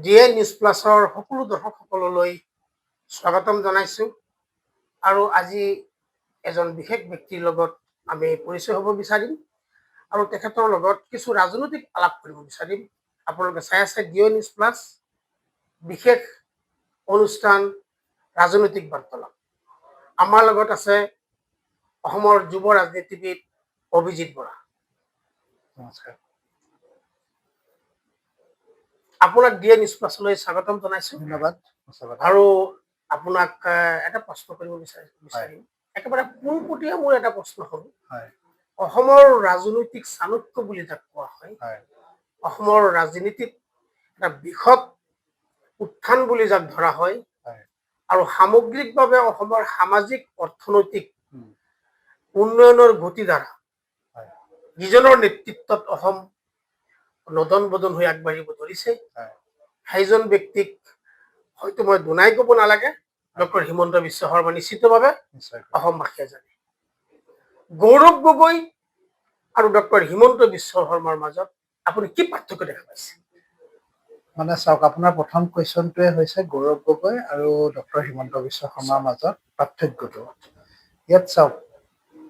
DA news প্লাছৰ সকলো দৰ্শকসকললৈ স্বাগতম জনাইছোঁ আৰু আজি এজন বিশেষ ব্যক্তিৰ লগত আমি পৰিচয় হ'ব বিচাৰিম আৰু তেখেতৰ লগত কিছু ৰাজনৈতিক আলাপ কৰিব বিচাৰিম। আপোনালোকে চাই আছে ডিএ নিউজ প্লাছ বিশেষ অনুষ্ঠান ৰাজনৈতিক বাৰ্তালাপ। আমাৰ লগত আছে অসমৰ যুৱ ৰাজনীতিবিদ অভিজিত বৰা। নমস্কাৰ। আপোনাক ডিএ নিউজ প্লাছলৈ স্বাগতম জনাইছোঁ। ধন্যবাদ। আৰু আপোনাক এটা প্ৰশ্ন কৰিব বিচাৰিম। একেবাৰে পোনপটীয়া মোৰ এটা প্ৰশ্ন হ'ল, অসমৰ ৰাজনৈতিক চাণক্য বুলি যাক কোৱা হয়, অসমৰ ৰাজনীতিত এটা বৃহৎ উত্থান বুলি যাক ধৰা হয়, আৰু সামগ্ৰিকভাৱে অসমৰ সামাজিক অৰ্থনৈতিক উন্নয়নৰ গতিধাৰা যিজনৰ নেতৃত্বত অসম নদন বদন হৈ আগবাঢ়িব ধৰিছে, সেইজন ব্যক্তিক হয়তো মই দুনাই ক'ব নালাগে, ডক্টৰ হিমন্ত বিশ্ব শৰ্মা নিশ্চিতভাৱে অসমবাসীয়ে জানে। গৌৰৱ গগৈ আৰু ডক্টৰ হিমন্ত বিশ্ব শৰ্মাৰ মাজত আপুনি কি পাৰ্থক্য দেখা পাইছে? মানে চাওক, আপোনাৰ প্ৰথম কুৱেশ্যনটোৱে হৈছে গৌৰৱ গগৈ আৰু ডক্টৰ হিমন্ত বিশ্ব শৰ্মাৰ মাজত পাৰ্থক্যটো। ইয়াত চাওক,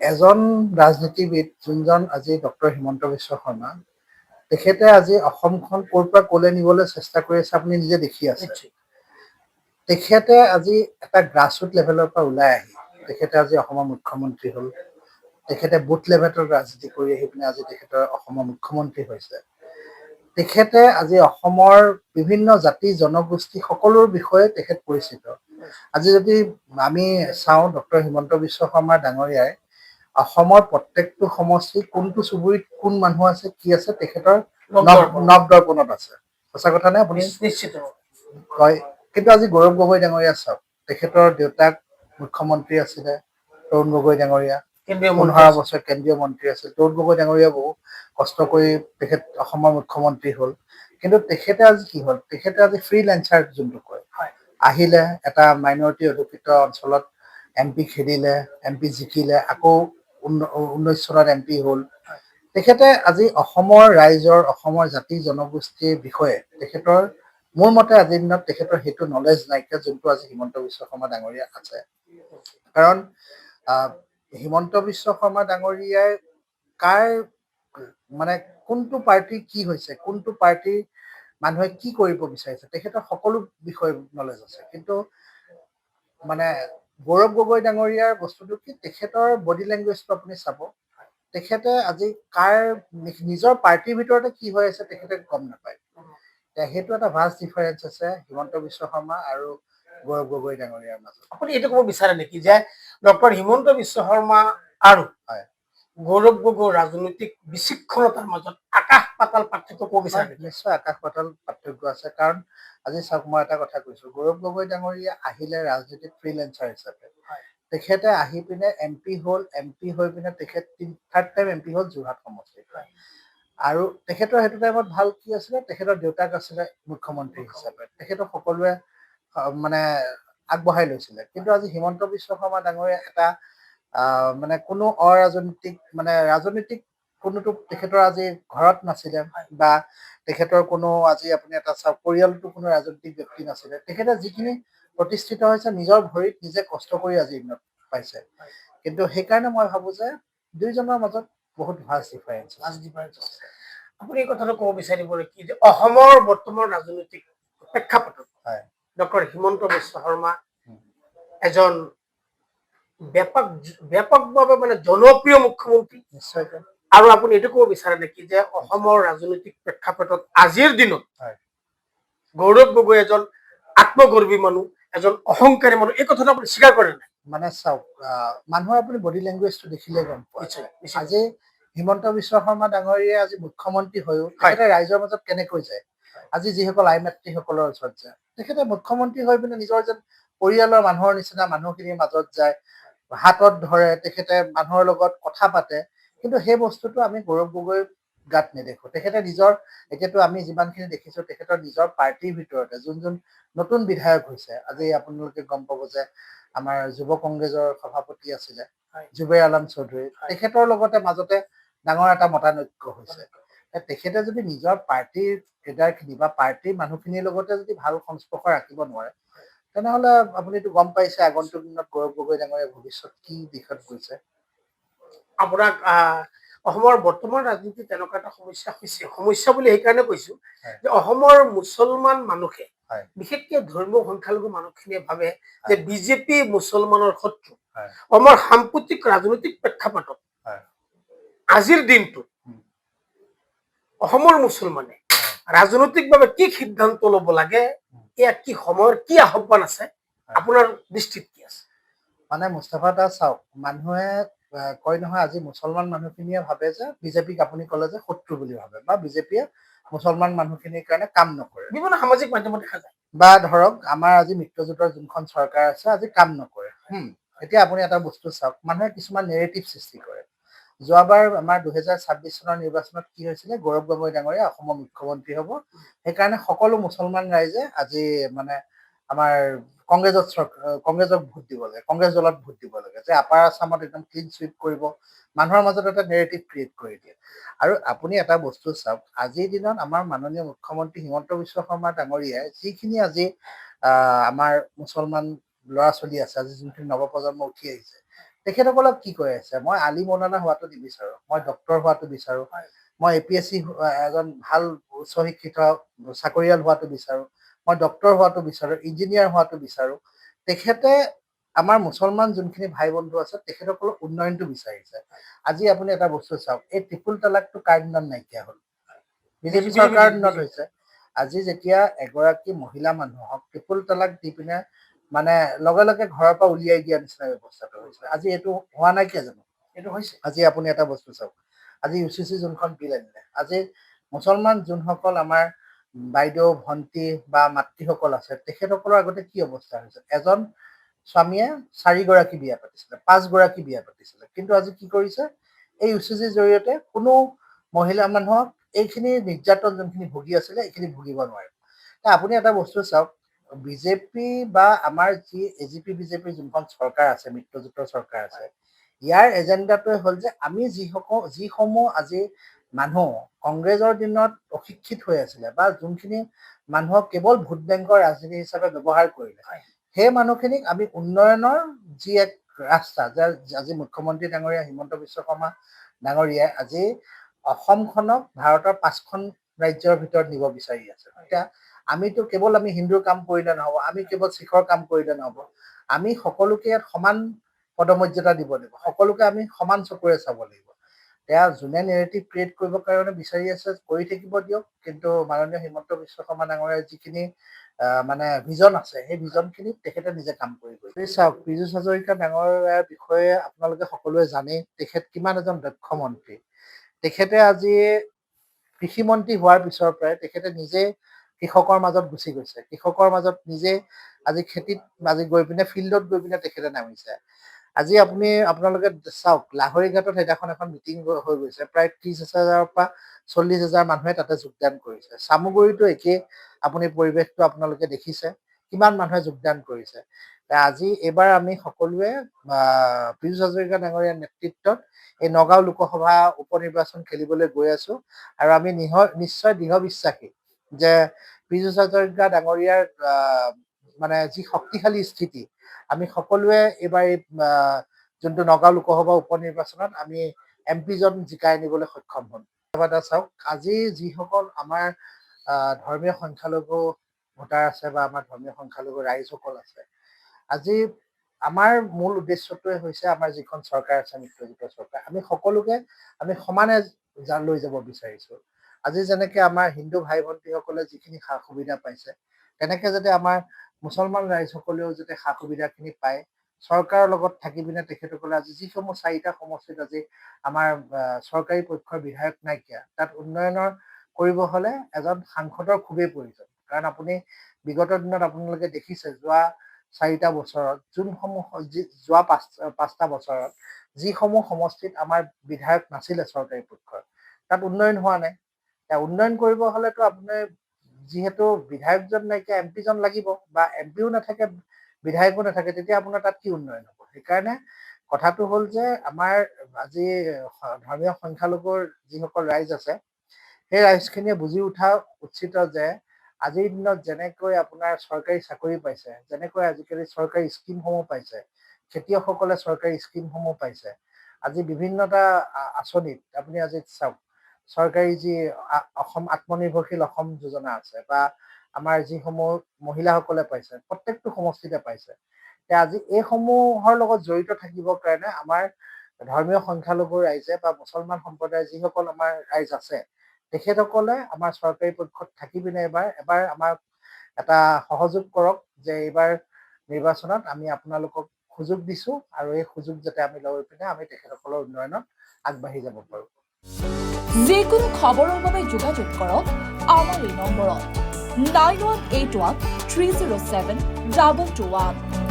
এজন ৰাজনীতিবিদ যোনজন আজি ডক্টৰ হিমন্ত বিশ্ব শৰ্মা, তেখেতে আজি অসমখন ক'ৰ পৰা ক'লৈ নিবলৈ চেষ্টা কৰি আছে আপুনি নিজে দেখি আছে। তেখেতে আজি এটা গ্ৰাছৰুট লেভেলৰ পৰা ওলাই আহি তেখেতে আজি অসমৰ মুখ্যমন্ত্ৰী হ'ল। তেখেতে বুথ লেভেলৰ ৰাজনীতি কৰি আহি পিনে আজি তেখেতৰ অসমৰ মুখ্যমন্ত্ৰী হৈছে। তেখেতে আজি অসমৰ বিভিন্ন জাতি জনগোষ্ঠী সকলোৰ বিষয়ে তেখেত পৰিচিত। আজি যদি আমি চাওঁ, ডক্টৰ হিমন্ত বিশ্ব শৰ্মা ডাঙৰীয়াই অসমৰ প্ৰত্যেকটো সমষ্টি কোনটো চুবুৰীত কোন মানুহ আছে, কি আছে, তেখেতৰ নৱ দৰ্পণত আছে। সঁচা কথা নে? আপুনি নিশ্চিত হয়। কিন্তু আজি গৌৰৱ গগৈ ডাঙৰীয়া চাওক, তেখেতৰ দেউতাক মুখ্যমন্ত্ৰী আছিলে, তৰুণ গগৈ ডাঙৰীয়া 15 বছৰ কেন্দ্ৰীয় মন্ত্ৰী আছিল। তৰুণ গগৈ ডাঙৰীয়া বহু কষ্ট কৰি তেখেত অসমৰ মুখ্যমন্ত্ৰী হ'ল। কিন্তু তেখেতে আজি কি হ'ল, তেখেতে আজি ফ্ৰীলেঞ্চাৰ যোনটো কয়, আহিলে এটা মাইনৰিটি অধ্যুষিত অঞ্চলত MP খেলিলে, MP জিকিলে, আকৌ 19 চনত MP হ'ল। তেখেতে আজি অসমৰ ৰাইজৰ, অসমৰ জাতি জনগোষ্ঠীৰ বিষয়ে তেখেতৰ, মোৰ মতে আজিৰ দিনত তেখেতৰ সেইটো নলেজ নাইকিয়া যোনটো আজি হিমন্ত বিশ্ব শৰ্মা ডাঙৰীয়া আছে। কাৰণ হিমন্ত বিশ্ব শৰ্মা ডাঙৰীয়াই কাৰ মানে কোনটো পাৰ্টি কি হৈছে, কোনটো পাৰ্টিৰ মানুহে কি কৰিব বিচাৰিছে, তেখেতৰ সকলো বিষয়ে নলেজ আছে। কিন্তু মানে গৌৰৱ গগৈ ডাঙৰীয়াৰ বস্তুটো কি, তেখেতৰ বডি লেংগুৱেজটো আপুনি চাব, তেখেতে আজি কাৰ নিজৰ পাৰ্টিৰ ভিতৰতে কি হৈ আছে তেখেতে গম নাপায়। সেইটো এটা ভাষ্ট ডিফাৰেঞ্চ আছে হিমন্ত বিশ্ব শৰ্মা আৰু গৌৰৱ গগৈ ডাঙৰীয়াৰ মাজত। আপুনি এইটো ক'ব বিচাৰে নেকি যে ডক্টৰ হিমন্ত বিশ্ব শৰ্মা আৰু গৌৰৱ গগৈ ৰাজনৈতিক বিশৃংখলতাৰ মাজত আকাশ পাতাল পাৰ্থক্য ক'ব বিচাৰে? নিশ্চয় আকাশ পাতাল পাৰ্থক্য আছে। কাৰণ আজি চাওক, মই এটা কথা কৈছো, গৌৰৱ গগৈ ডাঙৰীয়া আহিলে ৰাজনীতিত ফ্ৰীলেঞ্চাৰ হিচাপে। তেখেতে আহি পিনে MP হ'ল, MP হৈ পিনে তেখেত 3rd টাইম MP হ'ল যোৰহাট সমষ্টিত। আৰু তেখেতৰ সেইটো টাইমত ভাল কি আছিলে, তেখেতৰ দেউতাক আছিলে মুখ্যমন্ত্ৰী হিচাপে, তেখেতক সকলোৱে মানে আগবঢ়াই লৈছিলে। কিন্তু আজি হিমন্ত বিশ্ব শৰ্মা ডাঙৰীয়া এটা মানে কোনো অৰাজনৈতিক মানে ৰাজনৈতিক কোনোটো তেখেতৰ আজি ঘৰত নাছিলে, বা তেখেতৰ কোনো আজি আপুনি এটা চাওক পৰিয়ালটো কোনো ৰাজনৈতিক ব্যক্তি নাছিলে। তেখেতে যিখিনি প্ৰতিষ্ঠিত হৈছে নিজৰ ভৰিত নিজে কষ্ট কৰি আজি দিনত পাইছে। কিন্তু সেইকাৰণে মই ভাবো যে দুইজনৰ মাজত বহুত ভাষ্ট ডিফাৰেঞ্চ আছে। আপুনি এই কথাটো ক'ব বিচাৰিব নেকি যে অসমৰ বৰ্তমান ৰাজনৈতিক প্ৰেক্ষাপটত ডক্টৰ হিমন্ত বিশ্ব শৰ্মা এজন ব্যাপকভাৱে মানে জনপ্ৰিয় মুখ্যমন্ত্ৰী? নিশ্চয়কৈ। আৰু আপুনি এইটো ক'ব বিচাৰে নেকি যে অসমৰ ৰাজনৈতিক প্ৰেক্ষাপটত আজিৰ দিনত গৌৰৱ গগৈ এজন আত্মগৰ্বী মানুহ, এজন অহংকাৰী মানুহ, এই কথাটো আপুনি স্বীকাৰ কৰে নাই? মানে চাওক, মানুহৰ আপুনি বডি লেংগুৱেজটো দেখিলে গম পোৱা। আজি হিমন্ত বিশ্ব শৰ্মা ডাঙৰীয়াই আজি মুখ্যমন্ত্ৰী হৈও তেখেতে ৰাইজৰ মাজত কেনেকৈ যায়, আজি যিসকল আই মাতৃসকলৰ ওচৰত যায়, তেখেতে মুখ্যমন্ত্ৰী হৈ পিনে নিজৰ যেন পৰিয়ালৰ মানুহৰ নিচিনা মানুহখিনিৰ মাজত যায়, হাতত ধৰে, তেখেতে মানুহৰ লগত কথা পাতে। কিন্তু সেই বস্তুটো আমি গৌৰৱ গগৈ গাত নেদেখো। তেখেতে নিজৰ, এতিয়াতো আমি যিমানখিনি দেখিছো তেখেতৰ নিজৰ পাৰ্টিৰ ভিতৰতে যোন নতুন বিধায়ক হৈছে, আজি আপোনালোকে গম পাব যে আমাৰ যুৱ কংগ্ৰেছৰ সভাপতি আছিলে জুবেৰ আলম চৌধুৰী, তেখেতৰ লগতে মাজতে ডাঙৰ এটা মতানৈক্য হৈছে। তেখেতে যদি নিজৰ পাৰ্টিৰ লিডাৰখিনি বা পাৰ্টিৰ মানুহখিনিৰ লগতে যদি ভাল সংস্পৰ্শ ৰাখিব নোৱাৰে, তেনেহ'লে আপুনিতো গম পাইছে আগন্তুক দিনত গৌৰৱ গগৈ ডাঙৰীয়া ভৱিষ্যত কি দিশত গৈছে। আপোনাক অসমৰ বৰ্তমান ৰাজনীতিত তেনেকুৱা এটা সমস্যা হৈছে, সমস্যা বুলি সেইকাৰণে কৈছো যে অসমৰ মুছলমান মানুহে বিশেষকে ধৰ্মীয় সংখ্যালঘু মানুহখিনিয়ে ভাবে যে বিজেপি মুছলমানৰ শত্ৰু। অসমৰ সাম্প্ৰতিক ৰাজনৈতিক প্ৰেক্ষাপটত আজিৰ দিনটোত অসমৰ মুছলমানে ৰাজনৈতিকভাৱে কি সিদ্ধান্ত ল'ব লাগে, এয়া কি সময়ৰ কি আহ্বান আছে, আপোনাৰ দৃষ্টিত কি আছে? মানে মুস্তাফা দা চাওক, মানুহে কয় নহয় আজি মুছলমান মানুহখিনিয়ে ভাবে যে বিজেপিক আপুনি ক'লে যে শত্ৰু বুলি ভাবে বা বিজেপিয়ে মুছলমান মানুহখিনিৰ কাৰণে কাম নকৰে, বিভিন্ন সামাজিক মাধ্যমত দেখা যায়। বা ধৰক আমাৰ আজি মিত্ৰজোঁটৰ যোনখন চৰকাৰ আছে আজি কাম নকৰে। এতিয়া আপুনি এটা বস্তু চাওক, মানুহে কিছুমান নেৰেটিভ সৃষ্টি কৰে। যোৱাবাৰ আমাৰ 2026 চনৰ নিৰ্বাচনত কি হৈছিলে, গৌৰৱ গগৈ ডাঙৰীয়া অসমৰ মুখ্যমন্ত্ৰী হ'ব, সেইকাৰণে সকলো মুছলমান ৰাইজে আজি মানে আমাৰ কংগ্ৰেছক ভোট দিব লাগে, কংগ্ৰেছ দলত ভোট দিব লাগে, যে আপাৰ আছামত একদম ক্লিন চুইপ কৰিব, মানুহৰ মাজত এটা নেৰেটিভ ক্ৰিয়েট কৰি দিয়ে। আৰু আপুনি এটা বস্তু চাওক, আজিৰ দিনত আমাৰ মাননীয় মুখ্যমন্ত্ৰী হিমন্ত বিশ্ব শৰ্মা ডাঙৰীয়াই যিখিনি আজি আমাৰ মুছলমান ল'ৰা ছোৱালী আছে, আজি যোনখিনি নৱপ্ৰজন্ম উঠি আহিছে, তেখেতসকলক কি কৈ আছে, মই আলি মৌলানা হোৱাটো নিবিচাৰো, মই ডক্তৰ হোৱাটো বিচাৰো, মই APSC এজন ভাল উচ্চ শিক্ষিত চাকৰিয়াল হোৱাটো বিচাৰো, মই ডক্তৰ হোৱাটো বিচাৰো, ইঞ্জিনিয়াৰ হোৱাটো বিচাৰো। তেখেতে আমাৰ মুছলমান যোনখিনি ভাই বন্ধু আছে তেখেতসকলৰ উন্নয়নটো বিচাৰিছে। আজি আপুনি এটা বস্তু চাওক, এই ট্ৰিপুল তালাকটো কাৰ দিনত নাইকিয়া হ'ল? বিজেপি চৰকাৰৰ দিনত হৈছে। আজি যেতিয়া এগৰাকী মহিলা মানুহক ট্ৰিপুল তালাক দি পিনে মানে লগে লগে ঘৰৰ পৰা উলিয়াই দিয়া নিচিনা ব্যৱস্থাটো হৈছে, আজি এইটো হোৱা নাইকিয়া জানো? এইটো হৈছে। আজি আপুনি এটা বস্তু চাওক, আজি UCC যোনখন বিল আনিলে, আজি মুছলমান যোনসকল আমাৰ বাইদেউ ভণ্টি বা মাতৃসকল আছে তেখেতসকলৰ আগতে কি অৱস্থা হৈছে, এজন স্বামীয়ে 4গৰাকী বিয়া পাতিছিলে, 5গৰাকী বিয়া পাতিছিলে, কিন্তু আজি কি কৰিছে, এই UCCৰ জৰিয়তে কোনো মহিলা মানুহক এইখিনি নিৰ্যাতন যোনখিনি ভুগি আছিলে এইখিনি ভুগিব নোৱাৰে। আপুনি এটা বস্তু চাওক, বিজেপি বা আমাৰ যি AGP বিজেপিৰ যোনখন চৰকাৰ আছে, মিত্ৰজোঁটৰ চৰকাৰ আছে, ইয়াৰ এজেণ্ডাটোৱে হ'ল যে আমি যিসমূহ আজি মানুহ কংগ্ৰেছৰ দিনত অশিক্ষিত হৈ আছিলে বা যোনখিনি মানুহক কেৱল ভোট বেংকৰ ৰাজনীতি হিচাপে ব্যৱহাৰ কৰিলে, সেই মানুহখিনিক আমি উন্নয়নৰ যি এক ৰাস্তা, যে আজি মুখ্যমন্ত্ৰী ডাঙৰীয়া হিমন্ত বিশ্ব শৰ্মা ডাঙৰীয়াই আজি অসমখনক ভাৰতৰ 5খন ৰাজ্যৰ ভিতৰত নিব বিচাৰি আছে। এতিয়া আমিতো কেৱল আমি হিন্দুৰ কাম কৰিলে নহ'ব, আমি কেৱল শিখৰ কাম কৰিলে নহ'ব, আমি সকলোকে ইয়াত সমান পদমৰ্যাদা দিব লাগিব, সকলোকে আমি সমান চকুৰে চাব লাগিব। তেওঁ যোনে নেৰেটিভ ক্ৰিয়েট কৰিবৰ কাৰণে বিচাৰি আছে কৰি থাকিব দিয়ক, কিন্তু মাননীয় হিমন্ত বিশ্ব শৰ্মা ডাঙৰীয়াৰ যিখিনি মানে ভিজন আছে, সেই ভিজনখিনি তেখেতে নিজে কাম কৰি গৈ চাওক। পীযুষ হাজৰিকা ডাঙৰীয়াৰ বিষয়ে আপোনালোকে সকলোৱে জানেই, তেখেত কিমান এজন দক্ষ মন্ত্ৰী। তেখেতে আজি কৃষিমন্ত্ৰী হোৱাৰ পিছৰ পৰাই তেখেতে নিজে কৃষকৰ মাজত গুচি গৈছে, কৃষকৰ মাজত নিজে আজি খেতিত আজি গৈ পিনে ফিল্ডত গৈ পিনে তেখেতে নামিছে। আজি আপোনালোকে চাওক, লাহৰীঘাটত সেইদিনাখন এখন মিটিং হৈ গৈছে, প্ৰায় 30,000-ৰ পৰা 40,000 মানুহে তাতে যোগদান কৰিছে। চামগুৰিতো একেই, আপুনি পৰিৱেশটো আপোনালোকে দেখিছে কিমান মানুহে যোগদান কৰিছে। আজি এইবাৰ আমি সকলোৱে পীযুষ হাজৰিকা ডাঙৰীয়াৰ নেতৃত্বত এই নগাঁও লোকসভা উপ নিৰ্বাচন খেলিবলৈ গৈ আছো, আৰু আমি নিশ্চয় দৃঢ় বিশ্বাসী যে পীযুষ হাজৰিকা ডাঙৰীয়াৰ মানে যি শক্তিশালী স্থিতি, আমি সকলোৱে এইবাৰ এই যোনটো নগাঁও লোকসভা উপ নিৰ্বাচনত আমি MP জন জিকাই আনিবলৈ সক্ষম হ'ম। চাওক, আজি যিসকল আমাৰ ধৰ্মীয় সংখ্যালঘু ভোটাৰ আছে বা আমাৰ ধৰ্মীয় সংখ্যালঘু ৰাইজসকল আছে, আজি আমাৰ মূল উদ্দেশ্যটোৱে হৈছে আমাৰ যিখন চৰকাৰ আছে মিত্ৰজোঁটৰ চৰকাৰ, আমি সকলোকে আমি সমানে লৈ যাব বিচাৰিছো। আজি যেনেকে আমাৰ হিন্দু ভাই ভণ্টিসকলে যিখিনি সা সুবিধা পাইছে, তেনেকে যাতে আমাৰ মুছলমান ৰাইজসকলেও যাতে সা সুবিধাখিনি পায়, চৰকাৰৰ লগত থাকি পিনে তেখেতসকলে আজি যিসমূহ 4টা সমষ্টিত আজি আমাৰ চৰকাৰী পক্ষৰ বিধায়ক নাইকিয়া, তাত উন্নয়নৰ কৰিব হ'লে এজন সাংসদৰ খুবেই প্ৰয়োজন। কাৰণ আপুনি বিগত দিনত আপোনালোকে দেখিছে, যোৱা 4টা বছৰত যোৱা 5টা বছৰত যিসমূহ সমষ্টিত আমাৰ বিধায়ক নাছিলে চৰকাৰী পক্ষৰ, তাত উন্নয়ন হোৱা নাই। উন্নয়ন কৰিব হ'লেতো আপোনাৰ যিহেতু বিধায়কজন নাইকিয়া, MP জন লাগিব, বা MPও নাথাকে বিধায়কো নাথাকে, তেতিয়া আপোনাৰ তাত কি উন্নয়ন হ'ব? সেইকাৰণে কথাটো হ'ল যে আমাৰ আজি ধৰ্মীয় সংখ্যালঘুৰ যিসকল ৰাইজ আছে, সেই ৰাইজখিনিয়ে বুজি উঠা উচিত যে আজিৰ দিনত যেনেকৈ আপোনাৰ চৰকাৰী চাকৰি পাইছে, যেনেকৈ আজিকালি চৰকাৰী স্কিমসমূহ পাইছে, খেতিয়কসকলে চৰকাৰী স্কিমসমূহ পাইছে, আজি বিভিন্নটা আঁচনিত আপুনি আজি চাওক, চৰকাৰী যি অসম আত্মনিৰ্ভৰশীল অসম যোজনা আছে বা আমাৰ যিসমূহ মহিলাসকলে পাইছে, প্ৰত্যেকটো সমষ্টিতে পাইছে। আজি এইসমূহৰ লগত জড়িত থাকিবৰ কাৰণে আমাৰ ধৰ্মীয় সংখ্যালঘু ৰাইজে বা মুছলমান সম্প্ৰদায়ৰ যিসকল আমাৰ ৰাইজ আছে, তেখেতসকলে আমাৰ চৰকাৰী পক্ষত থাকি পিনে এবাৰ আমাক এটা সহযোগ কৰক যে এইবাৰ নিৰ্বাচনত আমি আপোনালোকক সুযোগ দিছো আৰু এই সুযোগ যাতে আমি লৈ পিনে আমি তেখেতসকলৰ উন্নয়নত আগবাঢ়ি যাব পাৰোঁ। যিকোনো খবৰৰ বাবে যোগাযোগ কৰক আমাৰ এই নম্বৰত 9181 307 221।